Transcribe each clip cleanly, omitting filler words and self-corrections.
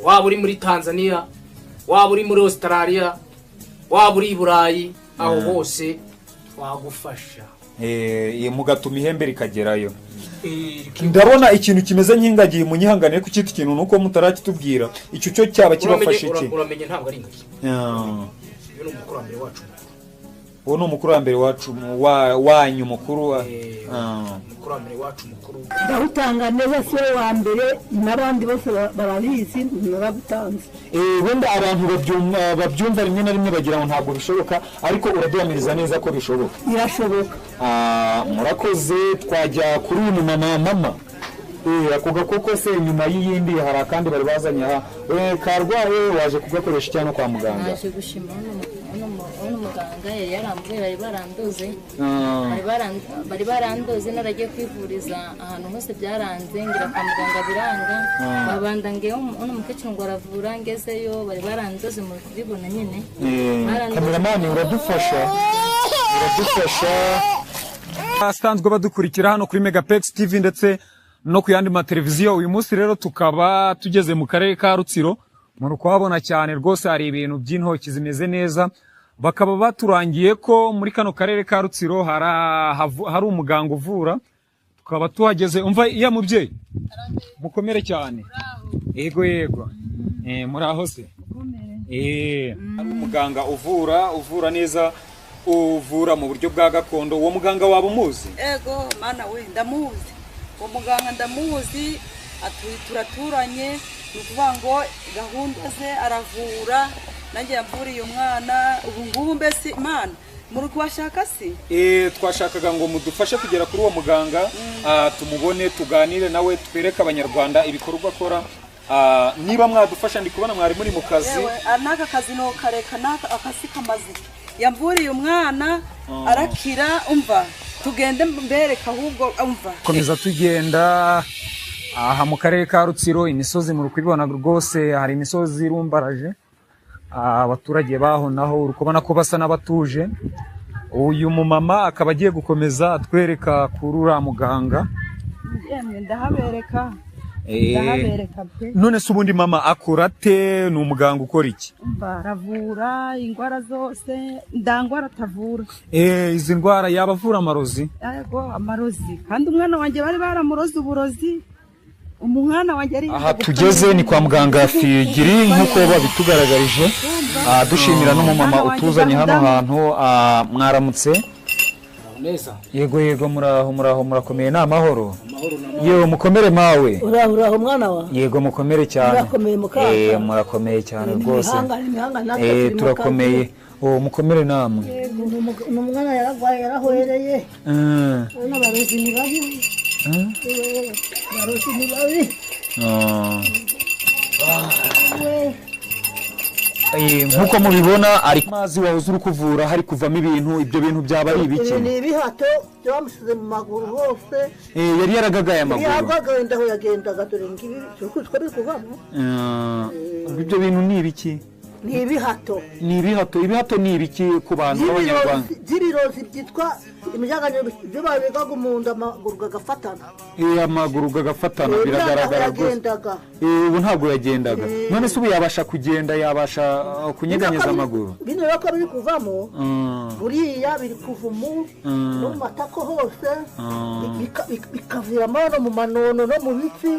waba uri muri Tanzania, waba uri muri Australia, waba uri Burayi, aho hose wagufasha mugatuma ihembe rikagerayo. Ndabona ikintu kimeze nk'ingagi munyihanganire ku cyita ikintu nuko mutarakitubwira icyo cyo cyaba kibafashe iki. Uramenye ntabwo ari ingagi. Uyu ni umukurambere wacu. Uwo ni umukurambere wacu wanyu mukuru. Umukurambere wacu mukuru. Ndahutanga neza se wa mbere n'abandi bose barabizi narabutanze. Wenda abantu babyumva rimwe na rimwe bagira ngo ntabwo bishoboka, ariko uraduhamiriza neza ko bishoboka. Birashoboka. Murakoze. Twajya kuri uyu mama. Ako gakoko se nyuma y'iyindi hari akandi bari bazanye aha. Karwaye waje kugakoresha cyane kwa muganga. Naje gushima muganga yari yarambuye bari barandoze naragiye kwivuriza ahantu hose byaranze ngira kwa muganga biranga babanda ngeyo mukecuru ngo aravura ngezeyo bari barandoze mu kubibona nyine. Kameramani uradufasha asanzwe badukurikira hano kuri Megapex TV ndetse no ku yandi mateleviziyo. Uyu munsi rero tukaba tugeze mu karere ka Rutsiro, muri kuhabona cyane rwose hari ibintu by'intoki zimeze neza. Bakaba baturangiye ko muri kano karere ka Rutsiro hari umuganga uvura. Tukaba tuhageze, umva iya mubyeyi mukomere cyane. Yego muraho se. Hari umuganga uvura neza, uvura mu buryo bwa gakondo. Uwo muganga waba umuzi? Ego mana we ndamuzi. Uwo muganga ndamuzi, turaturanye, nukuvuga ngo gahunda ze aravura. Nanjye yavuriye umwana ubu ngubu mbese Imana muri kubashaka si twashakaga ngo mudufashe kugera kuri uwo muganga tumubone tuganire nawe twereke abanyarwanda ibikorwa akora. Niba mwadufasha ndi kubona mwari muri mu kazi. Naka kazi no kareka naka akasi kamazi yavuriye umwana arakira. Umva tugende mbereka ahubwo umva komeza tugenda aha mu karere ka Rutsiro. Imisozi muri kubibona rwose, hari imisozi irumbaraje. Abaturage baho naho urukubona ko basa n'abatuje. Uyu mumama akaba agiye gukomeza atwereka kuri ura muganga. Ndahabereka pe. None se ubundi mama akurate? Ni umuganga ukora iki? Baravura ingwara zose, ndangwara atavura. Izi ndwara yabavura amarozi? Yego amarozi, kandi umwana wanjye bari baramuroza uburozi. Umwana wanjye ari aha tugeze ni kwa muganga Figiri nkuko babitugaragarije. Dushimira n'umumama utuzanye hano hantu. Mwaramutse? Neza. Yego muraho murakomeye na amahoro. Yewe mukomere mawe. Uraho mwana wa. Yego mukomere cyane. Murakomeye mukaka. Murakomeye cyane rwose. Turakomeye. Mukomere namwe. Umwana yaragwaye yarahwereye. N'abarozi ni babi. Barozi ni babi. Nkuko mubibona ari mazi wahoze uri kuvura hari kuvamo ibintu. Ibyo bintu byaba ari ibiki? Ni ibihato byamusize mu maguru hose. Yari yaragagaye amaguru. Yaragagaye ndaho yagendaga dore ngibi twari kuvamo. Ibyo bintu ni ibiki? Ni ibihato. Ibihato ni ibiki ku bantu b'Abanyarwanda? Zirirozi byitwa imijyagano byo babigaga umunda amaguru gagafatana. Amaguru gagafatana biragaragara rwose. Ubu ntabwo yagendaga. None se ubu yabasha kugenda, yabasha kunyeganyeza amaguru? Bino rako biri kuvamo. Buriya biri kuvumu no mu matako hose. Bikaviramo no mu manono no mu mitsi.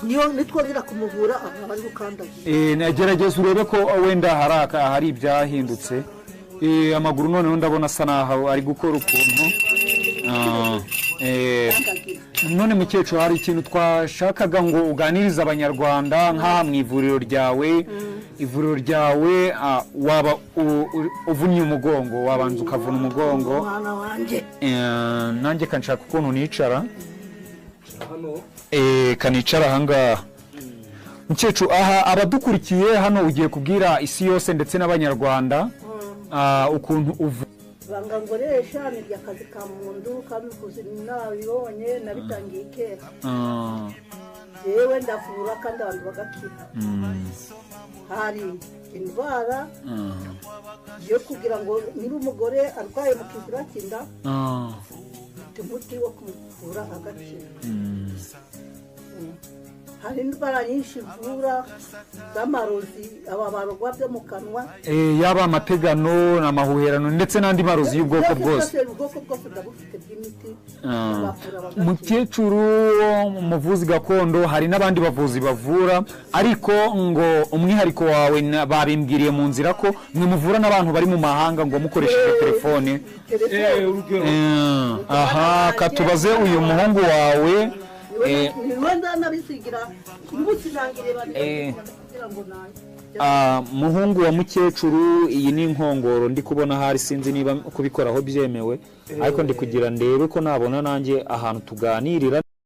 Niyo nitwo rira kumuvura abari gukandagira. Nagerageza urebe ko wenda hari ibyahindutse. Amaguru noneho ndabona asa naho ari gukora ukuntu. None mukecuru hari ikintu twashakaga ngo uganirize abanyarwanda nk'aha mu ivuriro ryawe. Waba uvunnye umugongo, wabanza ukavuna umugongo. Nanjye kanshaka ukuntu nicara. Kanicara ahangaha. Mukecuru aha abadukurikiye hano ugiye kubwira isi yose ndetse n'abanyarwanda ukuntu banga ngoresha ni akazi ka mundu kabikuze nabibonye nabitangiye kera. Yewe ndavura kandi abantu bagakira. Hari indwara yo kugira ngo niba umugore arwaye mu kizira cy'inda umuti wo kumuvura agakira. hari indwara nyinshi ivura z'amarozi aba barogwa byo mu kanwa yaba amategano n'amahuherano ndetse n'andi marozi y'ubwoko bwose ubwoko bwose ndabufite bw'imiti mukecuru umuvuzi gakondo hari n'abandi bavuzi bavura ariko ngo umwihariko wawe babimbwiriye mu nzira ko mwe muvura n'abantu bari mu mahanga ngo mukoresheje telefone aha katubaze uyu muhungu wawe muhungu wa mukecuru iyi ni inkongoro ndi kubona hari sinzi niba kubikoraho byemewe ariko ndi kugira ndebe ko nabona nanjye ahantu tuganirira